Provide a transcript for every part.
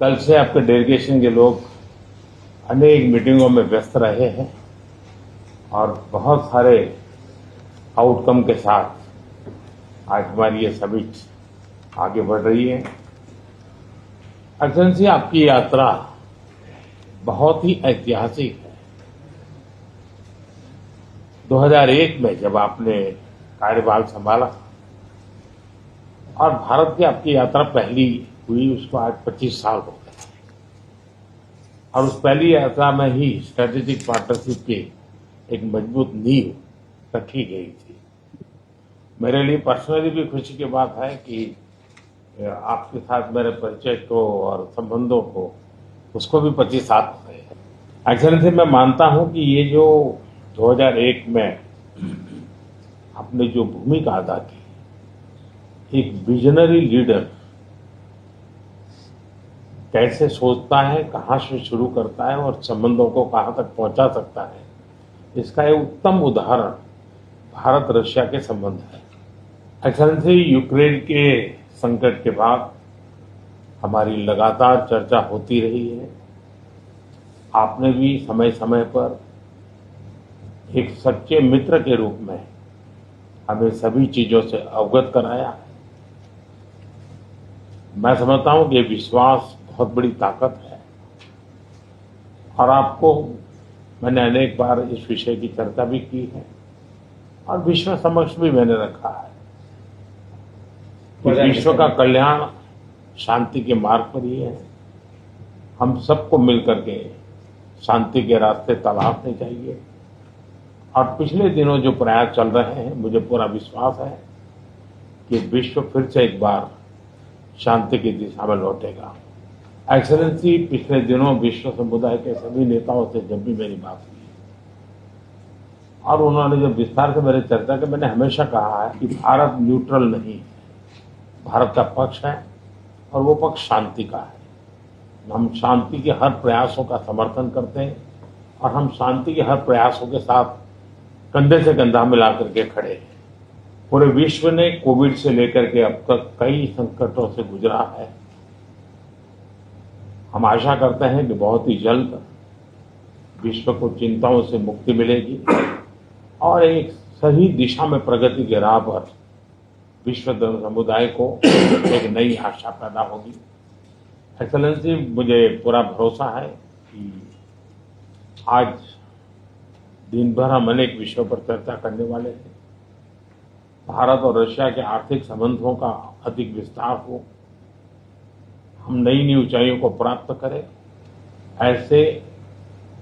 कल से आपके डेलीगेशन के लोग अनेक मीटिंगों में व्यस्त रहे हैं और बहुत सारे आउटकम के साथ आज हमारी ये समिट आगे बढ़ रही है। एक्सेलेंसी, आपकी यात्रा बहुत ही ऐतिहासिक है। 2001 में जब आपने कार्यभार संभाला और भारत की आपकी यात्रा पहली हुई, उसको आज 25 साल हो गए और उस पहली यात्रा में ही स्ट्रेटेजिक पार्टनरशिप की एक मजबूत नींव रखी गई थी। मेरे लिए पर्सनली भी खुशी की बात है कि आपके साथ मेरे परिचय को और संबंधों को उसको भी 25 साल हो गए हैं। एक्सेलेंसी, मैं मानता हूं कि ये जो 2001 में आपने जो भूमिका अदा की, एक विजनरी लीडर कैसे सोचता है, कहां से शुरू करता है और संबंधों को कहां तक पहुंचा सकता है, इसका एक उत्तम उदाहरण भारत रशिया के संबंध है। एक्सेलेंसी, यूक्रेन के संकट के बाद हमारी लगातार चर्चा होती रही है। आपने भी समय समय पर एक सच्चे मित्र के रूप में हमें सभी चीजों से अवगत कराया है। मैं समझता हूं कि विश्वास बहुत बड़ी ताकत है और आपको मैंने अनेक बार इस विषय की चर्चा भी की है और विश्व समक्ष भी मैंने रखा है कि विश्व का कल्याण शांति के मार्ग पर ही है। हम सबको मिलकर के शांति के रास्ते तलाशने चाहिए और पिछले दिनों जो प्रयास चल रहे हैं, मुझे पूरा विश्वास है कि विश्व फिर से एक बार शांति की दिशा में लौटेगा। एक्सेलेंसी, पिछले दिनों विश्व समुदाय के सभी नेताओं से जब भी मेरी बात हुई और उन्होंने जब विस्तार से मेरे चर्चा की, मैंने हमेशा कहा है कि भारत न्यूट्रल नहीं है, भारत का पक्ष है और वो पक्ष शांति का है। हम शांति के हर प्रयासों का समर्थन करते हैं और हम शांति के हर प्रयासों के साथ कंधे से कंधा मिला करके खड़े हैं। पूरे विश्व ने कोविड से लेकर के अब तक कई संकटों से गुजरा है। हम आशा करते हैं कि बहुत ही जल्द विश्व को चिंताओं से मुक्ति मिलेगी और एक सही दिशा में प्रगति के राह पर विश्व समुदाय को एक नई आशा पैदा होगी। एक्सेलेंसी, मुझे पूरा भरोसा है कि आज दिन भर हम अनेक विषयों पर चर्चा करने वाले हैं। भारत और रशिया के आर्थिक संबंधों का अधिक विस्तार हो, हम नई नई ऊंचाइयों को प्राप्त करें, ऐसे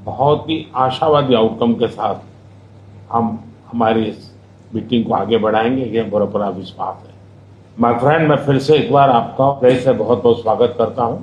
बहुत ही आशावादी आउटकम के साथ हम हमारी इस मीटिंग को आगे बढ़ाएंगे, ये मेरा पूरा विश्वास है। माय फ्रेंड, मैं फिर से एक बार आपका फिर से बहुत बहुत स्वागत करता हूं